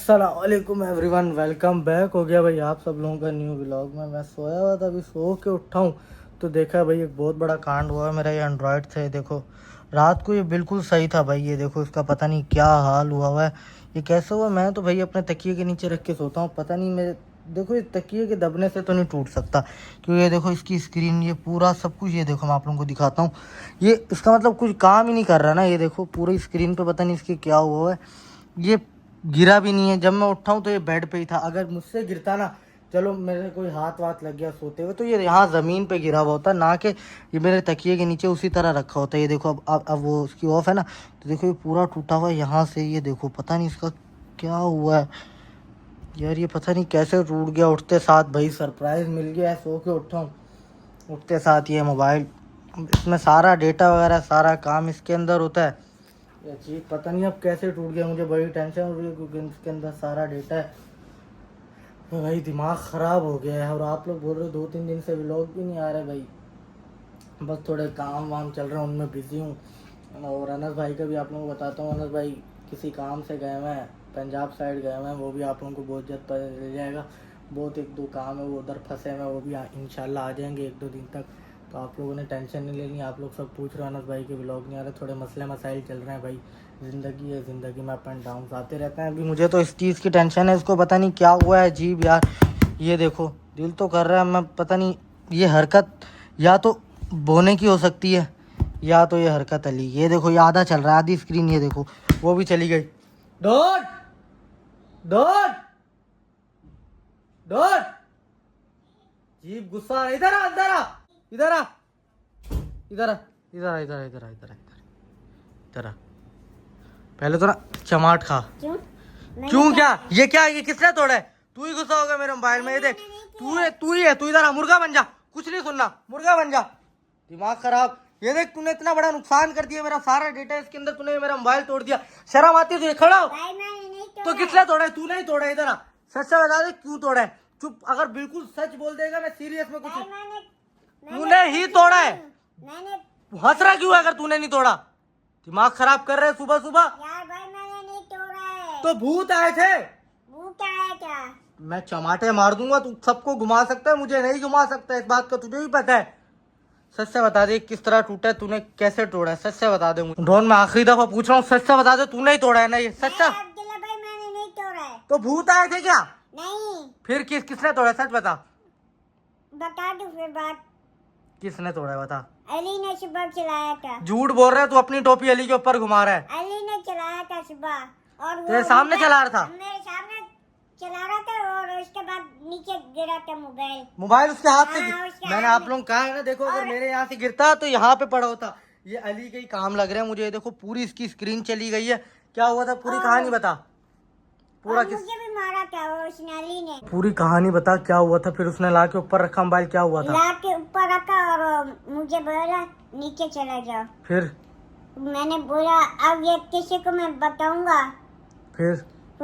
अस्सलामुअलैकुम everyone, welcome back हो गया भाई आप सब लोगों का न्यू व्लॉग में। मैं सोया हुआ था, अभी सो के उठा हूँ तो देखा भाई एक बहुत बड़ा कांड हुआ है मेरा ये एंड्रॉयड से। देखो रात को ये बिल्कुल सही था भाई, ये देखो इसका पता नहीं क्या हाल हुआ है। ये कैसे हुआ? मैं तो भाई अपने तकिए के नीचे रख के सोता हूँ, पता नहीं मेरे देखो ये तकिए के दबने से तो नहीं टूट सकता, क्योंकि ये देखो इसकी स्क्रीन, ये पूरा सब कुछ, ये देखो मैं आप लोगों को दिखाता हूँ। ये इसका मतलब कुछ काम ही नहीं कर रहा ना, ये देखो पूरी स्क्रीन पे पता नहीं इसकी क्या हुआ है। ये गिरा भी नहीं है, जब मैं उठा हूँ तो ये बेड पे ही था। अगर मुझसे गिरता ना, चलो मेरे कोई हाथ वाथ लग गया सोते हुए, तो ये यहाँ ज़मीन पे गिरा हुआ होता, ना कि ये मेरे तकिए के नीचे उसी तरह रखा होता है। ये देखो अब वो उसकी ऑफ है ना, तो देखो ये पूरा टूटा हुआ है यहाँ से। ये देखो पता नहीं इसका क्या हुआ है यार, ये पता नहीं कैसे टूट गया। उठते साथ भाई सरप्राइज़ मिल गया है, सो के उठा हूँ उठते साथ ये मोबाइल, इसमें सारा डेटा वगैरह सारा काम इसके अंदर होता है। ये चीज़ पता नहीं अब कैसे टूट गया, मुझे बड़ी टेंशन हो रही है क्योंकि इसके अंदर सारा डेटा है। तो भाई दिमाग ख़राब हो गया है। और आप लोग बोल रहे हो 2-3 दिन से व्लॉग भी नहीं आ रहे भाई, बस थोड़े काम वाम चल रहे हैं उनमें बिजी हूँ। और अनस भाई का भी आप लोगों को बताता हूँ, अनस भाई किसी काम से गए हुए हैं, पंजाब साइड गए हुए हैं, वो भी आप लोगों को बहुत जल्द पता चल जाएगा। बहुत 1-2 काम है, वो उधर फंसे हुए हैं, वो भी इंशाल्लाह आ जाएंगे 1-2 दिन तक। तो आप लोगों ने टेंशन नहीं लेनी। आप लोग सब पूछ रहे हो अनस भाई के व्लॉग नहीं आ रहे, थोड़े मसले मसाइल चल रहे हैं भाई, ज़िंदगी है, ज़िंदगी में अप एंड डाउन आते रहते हैं। अभी मुझे तो इस चीज़ की टेंशन है, इसको पता नहीं क्या हुआ है अजीब यार। ये देखो दिल तो कर रहा है, मैं पता नहीं ये हरकत या तो बोने की हो सकती है या तो ये हरकत अली। ये देखो ये आधा चल रहा है, आधी स्क्रीन ये देखो वो भी चली गई। डोट डोट डोट जीप गुस्सा, इधर आ इधर आ इधर आ इधर आ इधर आ इधर आ इधर आ इधर आ इधर आ। पहले तो ना चमाट खा। क्यों क्या? ये क्या? ये किसने तोड़ा है? तू ही गुस्सा होगा मेरे मोबाइल में। ये देख तू ही है, तू इधर आ, मुर्गा बन जा, कुछ नहीं सुनना, मुर्गा बन जा, दिमाग खराब। ये देख तूने इतना बड़ा नुकसान कर दिया, मेरा सारा डेटा इसके अंदर, तूने मेरा मोबाइल तोड़ दिया। शर्म आती है तुझे? खड़ा हो। तो किसने तोड़ा है? तूने ही तोड़ा है। इधर आ, सच से बता दे क्यों तोड़ा है। चुप, अगर बिल्कुल सच बोल देगा मैं सीरियस में कुछ। तूने ही तोड़ा है। हंस रहा क्यों है अगर तूने नहीं तोड़ा? दिमाग खराब कर रहे सुबह सुबह। यार भाई मैंने नहीं तोड़ा है। तो भूत आए थे। भूत आया क्या? मैं चमाटे मार दूंगा, तू सबको घुमा सकता है, मुझे नहीं घुमा सकता, इस बात का तुझे भी पता है। सच से बता दे किस तरह टूटा है, तूने कैसे तोड़ा है, सच से बता दे मुझे। ड्रोन मैं आखिरी दफा पूछ रहा हूँ, सच से बता दे तूने ही तोड़ा है ना ये? सच से। अब्दुल्ला भाई मैंने नहीं तोड़ा है। तो भूत आए थे क्या? नहीं। फिर किसने तोड़ा है? सच बता। बता दो फिर बात। किसने तोड़ा है बता। अली ने सुबह चलाया था। झूठ बोल रहा है तू, अपनी टोपी अली के ऊपर घुमा रहा है। अली ने चलाया था सुबह, और तेरे सामने चला रहा था? मेरे सामने चला रहा था, और उसके बाद नीचे गिरा था मोबाइल उसके हाथ से हाँ, उसके मैंने हाथ आप लोग कहा है ना, देखो अगर मेरे यहाँ से गिरता तो यहाँ पे पड़ा होता। ये अली के ही काम लग रहे हैं मुझे। ये देखो पूरी इसकी स्क्रीन चली गई है। क्या हुआ था पूरी कहानी बता। पूरा मुझे भी मारा था वो उसने, अली ने। पूरी कहानी बता क्या हुआ था। फिर उसने ला के ऊपर रखा मोबाइल, क्या हुआ था? ला के ऊपर रखा और मुझे बोला नीचे चला जाओ। फिर मैंने बोला अब ये किसी को मैं बताऊंगा। फिर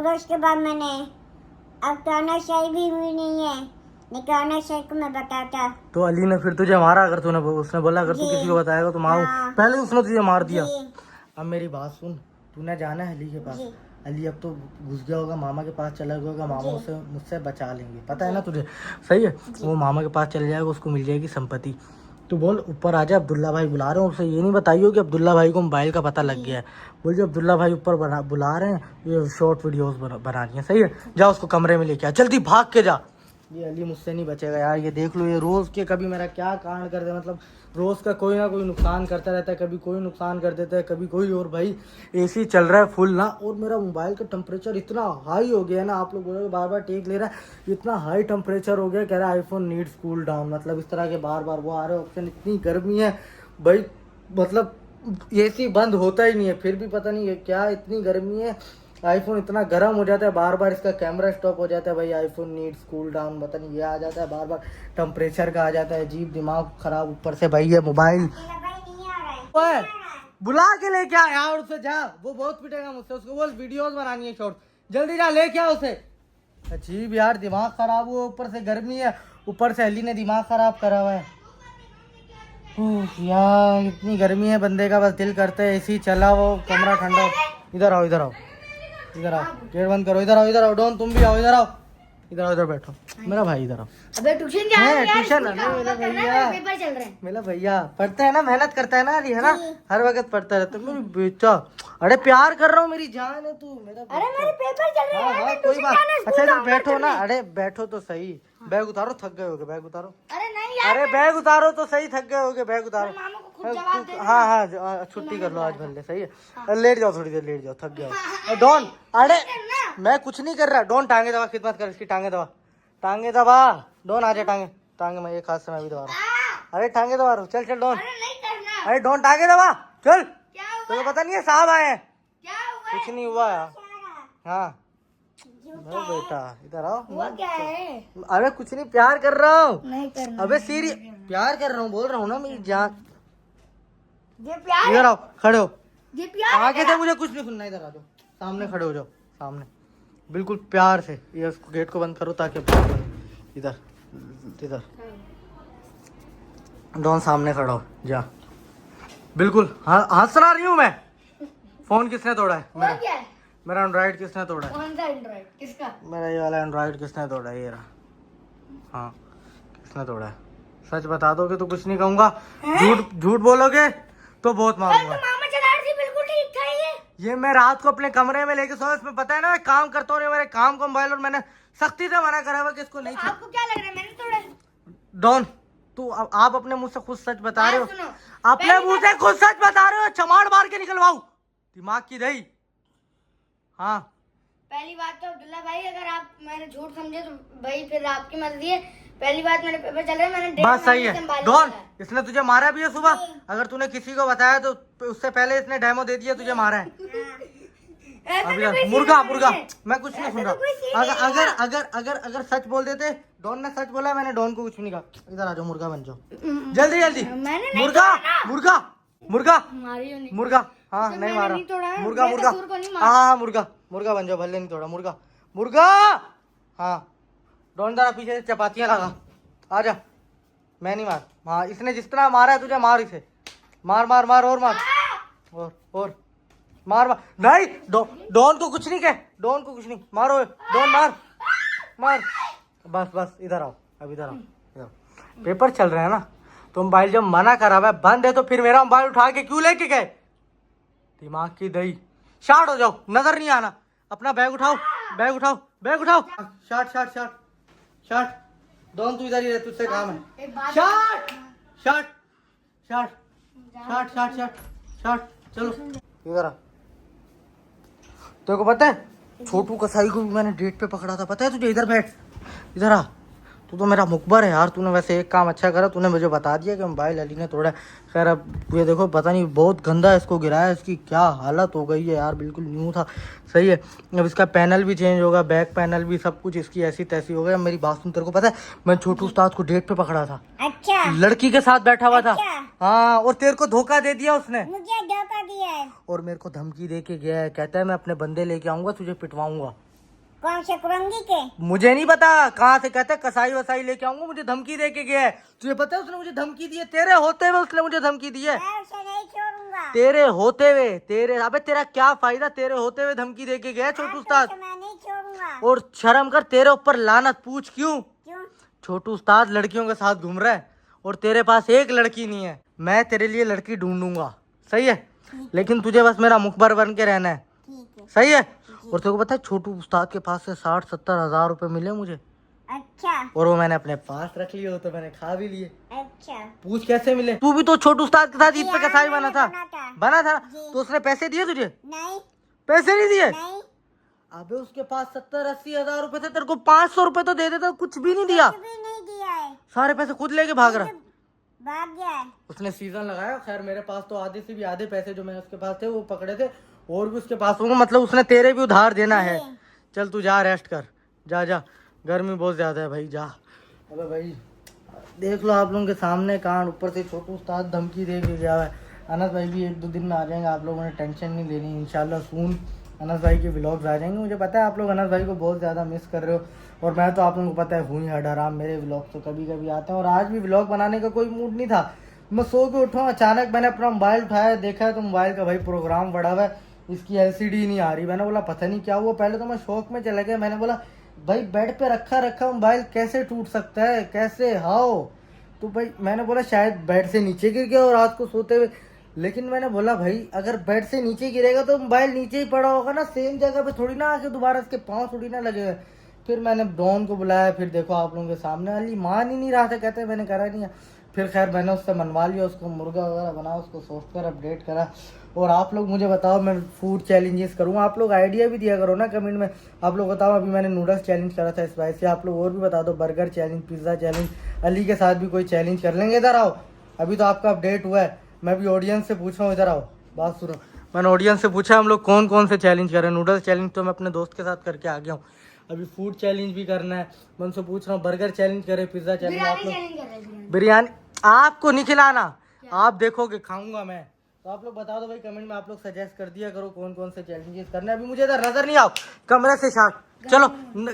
उसके बाद मैंने, अब तो अनाशाही भी हुई नहीं है, लेकिन अनाशाही को मैं बताता। तो अली ने फिर तुझे मारा? अगर तूने उसने बोला अगर तू किसी को बताएगा तो मारू। हाँ। पहले उसने तुझे मार दिया। जी। अब मेरी बात सुन, तूने जाना है अली के पास। जी। अली अब तो घुस गया होगा, मामा के पास चला गया होगा, मामा उसे मुझसे बचा लेंगे, पता है ना तुझे? सही है। वो मामा के पास चले जाएगा, उसको मिल जाएगी संपत्ति। तू बोल ऊपर आ जा, अब्दुल्ला भाई बुला रहे हैं। उसे ये नहीं बताइयो कि अब्दुल्ला भाई को मोबाइल का पता लग गया है। बोल जो अब्दुल्ला भाई ऊपर बुला रहे हैं, ये शॉर्ट वीडियोस बनानी है। सही है, जा उसको कमरे में लेके आ, जल्दी भाग के जा। ये अली मुझसे नहीं बचेगा यार। ये देख लो, ये रोज़ के कभी मेरा क्या कांड कर दे, मतलब रोज़ का कोई ना कोई नुकसान करता रहता है, कभी कोई नुकसान कर देता है, कभी कोई। और भाई एसी चल रहा है फुल ना, और मेरा मोबाइल का टेम्परेचर इतना हाई हो गया है ना, आप लोग बोलोगे बार बार टेक ले रहा है, इतना हाई टेम्परेचर हो गया, कह रहा है आईफोन नीड्स कूल डाउन, मतलब इस तरह के बार बार वो आ रहे ऑप्शन। इतनी गर्मी है भाई, मतलब एसी बंद होता ही नहीं है, फिर भी पता नहीं है क्या इतनी गर्मी है। आईफोन इतना गर्म हो जाता है, बार बार इसका कैमरा स्टॉप हो जाता है भाई, आईफोन नीड्स कूल डाउन, पता नहीं ये आ जाता है, बार बार टेम्परेचर का आ जाता है, अजीब दिमाग खराब। ऊपर से भाई ये मोबाइल बुला के लेके आ यार, उससे जा, वो बहुत पिटेगा मुझसे, उसको बोल वीडियोस बनानी है शॉर्ट, जल्दी जा लेके आ उसे। अजीब यार दिमाग खराब हुआ, ऊपर से गर्मी है, ऊपर से अली ने दिमाग खराब करा हुआ है। यार इतनी गर्मी है, बंदे का बस दिल करता है एसी चला हो, कमरा ठंडा हो। इधर आओ इधर आओ, इधर आओ, गेट बंद करो, इधर आओ डॉन, तुम भी आओ, इधर आओ, इधर बैठो, मेरा भाई इधर आओ। अबे ट्यूशन जा रहा है यार, ट्यूशन इसका मेरा होमवर्क करना है, भैया, मेरे पेपर चल रहे हैं। मेरा भैया पढ़ता है ना, मेहनत करता है ना अली, है ना, हर वक्त पढ़ता रहता है मेरी बेटा। अरे प्यार कर रहा हूँ, मेरी जान है तू मेरा। अरे मेरे पेपर चल रहे हैं यार, मैं कोई ट्यूशन बात। जाना है, अच्छा स्कूल इधर होमवर्क बैठो ना, करना है। अरे बैठो तो सही, बैग उतारो, थक गए होगे, बैग उतारो। अरे नहीं यार, अरे बैग उतारो तो सही, थक गए होगे, बैग उतारो। मामा को खुद जवाब दे देना। हाँ हाँ छुट्टी कर लो आज भले, सही है, लेट जाओ थोड़ी देर, लेट जाओ, थक गया। डॉन अरे मैं कुछ नहीं कर रहा, डॉन टांगे दबा, खिदमत कर इसकी, टांगे दबा, टांगे दबा, डॉन आजा, टांगे टांगे मैं एक हाथ से मैं भी दबा रहा हूँ। अरे टांगे दबा रहा हूँ, चल चल डॉन, अरे नहीं करना। अरे डॉन टांगे दबा, चल। क्या हुआ? तुझे पता नहीं है साहब आए हैं? क्या हुआ? कुछ नहीं हुआ यार। हाँ अरे बेटा इधर आओ। हुआ क्या है? अरे कुछ नहीं, प्यार कर रहा हूँ। नहीं करना। अबे सीरियस प्यार कर रहा हूँ, बोल रहा हूँ ना मेरी जान। ये प्यार इधर आओ, खड़े हो, ये प्यार है आगे क्या? से मुझे कुछ नहीं सुनना, इधर आ जाओ, सामने खड़े हो जाओ, सामने बिल्कुल प्यार से। ये गेट को बंद करो ताकि इधर इधर डॉन सामने खड़ा हो जा, बिल्कुल हंस रहा नहीं हूँ मैं। फोन किसने तोड़ा है हुआ मेरा? क्या है? मेरा एंड्रॉइड किसने तोड़ा है? कौन सा एंड्रॉइड? किसका? मेरा ये वाला एंड्रॉइड किसने तोड़ा है? ये रहा। हाँ किसने तोड़ा है? सच बता दोगे तो कुछ नहीं कहूंगा, झूठ झूठ बोलोगे तो बहुत कल मारूंगा। तो मामा चला रही थी, बिल्कुल ठीक था ये। मैं रात को अपने कमरे में लेके सोया, इसमें पता है ना मैं काम करता हूँ, मेरे काम को मोबाइल, और मैंने सख्ती से मना करा हुआ कि इसको नहीं। आपको क्या लग रहा है मैंने तोड़ा? डॉन तू आप अपने मुंह से खुद सच बता रहे हो, सुनो, अपने पहली मुंह से खुद सच बता रहे हो, चमाड़ मार के निकलवाऊ दिमाग की दही। हाँ पहली बात तो अब्दुल्ला भाई, अगर आप मैंने झूठ समझे तो भाई फिर आपकी मर्जी है। पहली बात मेरे पेपर चल रहे हैं, मैंने बात सही है। डॉन है। इसने तुझे मारा भी है सुबह, अगर तूने किसी को बताया तो उससे पहले इसने डेमो दे दिया, तुझे मारा है। अभी यार, मुर्गा मुर्गा मैं कुछ नहीं सुन रहा। अगर अगर अगर अगर अगर सच बोल देते, डॉन ने सच बोला, मैंने डॉन को कुछ नहीं कहा। इधर आ जाओ, मुर्गा बन जाओ जल्दी जल्दी। मैंने नहीं मुर्गा तोड़ा। मुर्गा मुर्गा मारी हो नहीं। मुर्गा, हाँ तो नहीं मैंने मारा, नहीं तोड़ा है, मुर्गा मुर्गा, बेकसूर को नहीं मारा। हाँ मुर्गा मुर्गा बन जाओ, भले नहीं तोड़ा, मुर्गा मुर्गा। हाँ डॉन जरा पीछे से चपातियां लगा, आ जा, मैं नहीं मार। हाँ इसने जिस तरह मारा है तुझे, मार इसे, मार मार मार और मार, और मार मार। नहीं डॉन को कुछ नहीं कह, डॉन को कुछ नहीं, मारो डॉन, मार मार। बस बस इधर आओ, अब इधर आओ, इधर पेपर चल रहे हैं ना, तो मोबाइल जब मना करा हुआ है बंद है तो फिर मेरा मोबाइल उठा के क्यों लेके गए? दिमाग की दही। शार्ट हो जाओ, नजर नहीं आना, अपना बैग उठाओ, बैग उठाओ, बैग उठाओ। Short short short short, Don तू इधर ही रह, तुझसे काम है। एक बात short short short short short short short, चलो इधर आ। तेरे को पता है छोटू कसाई को भी मैंने डेट पे पकड़ा था, पता है तुझे? इधर बैठ, इधर आ, तू तो मेरा मुखबर है यार। तूने वैसे एक काम अच्छा करा, तूने मुझे बता दिया कि मोबाइल अली ने तोड़ा है। खैर अब ये देखो, पता नहीं बहुत गंदा इसको गिराया, इसकी क्या हालत हो गई है यार, बिल्कुल न्यू था, सही है। अब इसका पैनल भी चेंज होगा, बैक पैनल भी, सब कुछ इसकी ऐसी तैसी हो गया। मेरी बात सुन, तेरे को पता है मैं छोटू उस्ताद को डेट पे पकड़ा था, अच्छा लड़की के साथ बैठा हुआ था। अच्छा। हाँ और तेरे को धोखा दे दिया उसने, मुझे धोखा दिया है। और मेरे को धमकी दे के गया है, कहता है मैं अपने बंदे लेके आऊंगा, तुझे पिटवाऊंगा। कौन से कुरंगी के? मुझे नहीं पता कहाँ से, कहता है कसाई वसाई लेके आऊंगा, मुझे धमकी दे के गया है। तुझे पता है उसने मुझे धमकी दी है, तेरे होते हुए उसने मुझे धमकी दी है। मैं उसे नहीं छोड़ूंगा। तेरे होते हुए, तेरे अबे तेरा क्या फायदा, तेरे होते हुए धमकी दे के गया है छोटू उस्ताद। तो मैं नहीं छोड़ूंगा। और शर्म कर, तेरे ऊपर लानत, पूछ क्यों? क्यों? छोटू उस्ताद लड़कियों के साथ घूम रहा है और तेरे पास एक लड़की नहीं है। मैं तेरे लिए लड़की ढूंढूंगा, सही है, लेकिन तुझे बस मेरा मुखबर बन के रहना है, ठीक है। सही है। और तेरे को पता है छोटू उस्ताद के पास से 60-70 हजार रुपए मिले मुझे, अच्छा और वो मैंने अपने पास रख लिए, हो तो मैंने खा भी लिए। अच्छा। पूछ कैसे मिले? तू भी तो छोटू उस्ताद के साथ ईद पे कसाई बना था, बना था जी। तो उसने पैसे दिए तुझे? नहीं पैसे नहीं दिए? नहीं, अबे उसके पास 70-80 हजार रुपए थे, तेरे को 500 रुपए तो दे देता, कुछ भी नहीं दिया, कुछ भी नहीं दिया है। सारे पैसे खुद लेके भाग रहा। भाग गया है। उसने सीजन लगाया। खैर मेरे पास तो आधे से भी आधे पैसे जो मैं उसके पास थे वो पकड़े थे, और भी उसके पास होंगे, मतलब उसने तेरे भी उधार देना है। चल तू जा, रेस्ट कर, जा जा, गर्मी बहुत ज्यादा है भाई, जा। अबे भाई देख लो आप लोगों के सामने कांड, ऊपर से छोटू उस्ताद धमकी दे के गया है। अनस भाई भी 1-2 दिन में आ जाएंगे, आप लोगों ने टेंशन नहीं लेनी, इंशाल्लाह सून अनस भाई के व्लॉग्स आ जाएंगे। मुझे पता है आप लोग अनस भाई को बहुत ज़्यादा मिस कर रहे हो, और मैं तो आप लोगों को पता है हूँ ही हडाराम, मेरे व्लॉग तो कभी कभी आते हैं, और आज भी व्लॉग बनाने का कोई मूड नहीं था। मैं सो के उठा, अचानक मैंने अपना मोबाइल उठाया, देखा है तो मोबाइल का भाई प्रोग्राम बढ़ा हुआ है, इसकी एलसीडी नहीं आ रही। मैंने बोला पता नहीं क्या हुआ, पहले तो मैं शौक में चला गया, मैंने बोला भाई बेड पे रखा रखा मोबाइल कैसे टूट सकता है, कैसे हाओ। तो भाई मैंने बोला शायद बेड से नीचे गिर गया और रात को सोते हुए, लेकिन मैंने बोला भाई अगर बेड से नीचे गिरेगा तो मोबाइल नीचे ही पड़ा होगा ना, सेम जगह पे थोड़ी ना आके दोबारा इसके पाँव थोड़ी ना लगेगा। फिर मैंने डॉन को बुलाया, फिर देखो आप लोगों के सामने वाली मान ही नहीं रहा था, कहते मैंने करा नहीं है। फिर खैर मैंने उससे मनवा लिया, उसको मुर्गा वगैरह बना, उसको सॉफ्टवेयर अपडेट करा। और आप लोग मुझे बताओ, मैं फूड चैलेंजेस करूँ, आप लोग आइडिया भी दिया करो ना कमेंट में। आप लोग बताओ, अभी मैंने नूडल्स चैलेंज करा था स्पाइसी, आप लोग और भी बता दो, burger challenge, pizza challenge, Ali के साथ भी कोई चैलेंज कर लेंगे। इधर आओ, अभी तो आपका अपडेट हुआ है, मैं भी ऑडियंस से पूछ रहा हूँ, इधर आओ, बात सुनो। मैंने ऑडियंस से पूछा हम लोग कौन कौन से चैलेंज करें। नूडल्स चैलेंज तो मैं अपने दोस्त के साथ करके आ गया हूँ, अभी फूड चैलेंज भी करना है। मैं उनसे पूछ रहा हूँ बर्गर चैलेंज करें, पिज़्ज़ा चैलेंज। आप बिरयानी लोग चैलेंज कर रहे हैं। बिरयानी आपको नहीं खिलाना, आप देखोगे खाऊंगा मैं। तो आप लोग बता दो भाई कमेंट में, आप लोग सजेस्ट कर दिया करो कौन कौन से चैलेंजेस करने हैं। अभी मुझे इधर नजर नहीं आओ, कमरे से शाट चलो,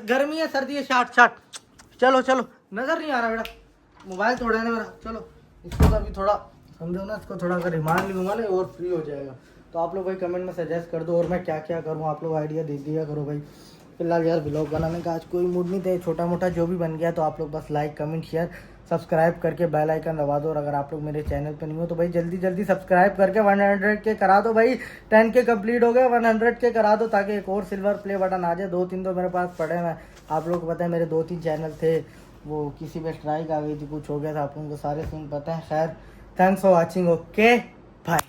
गर्मी है सर्दी है, शाट शाट चलो चलो, नजर नहीं आ रहा बेटा, मोबाइल तोड़ा है ना मेरा। चलो इसको तो अभी थोड़ा समझो ना, इसको थोड़ा अगर रिमांड लूंगा ना और फ्री हो जाएगा। तो आप लोग भाई कमेंट में सजेस्ट कर दो और मैं क्या क्या करूँ, आप लोग आइडिया दे दिया करो भाई। फिलहाल यार ब्लॉग बनाने का आज कोई मूड नहीं था, छोटा मोटा जो भी बन गया। तो आप लोग बस लाइक कमेंट शेयर सब्सक्राइब करके बेल आइकन दबा दो। और अगर आप लोग मेरे चैनल पे नहीं हो तो भाई जल्दी जल्दी सब्सक्राइब करके 100 के करा दो भाई। 10 के कंप्लीट हो गए, 100 के करा दो ताकि एक और सिल्वर प्ले बटन आ जाए। 2-3 तो मेरे पास पड़े हैं, आप लोग को पता है मेरे 2-3 चैनल थे, वो किसी पे स्ट्राइक आ गई थी, कुछ हो गया था, आप लोगों को सारे सीन पता है। खैर thanks for watching, okay bye.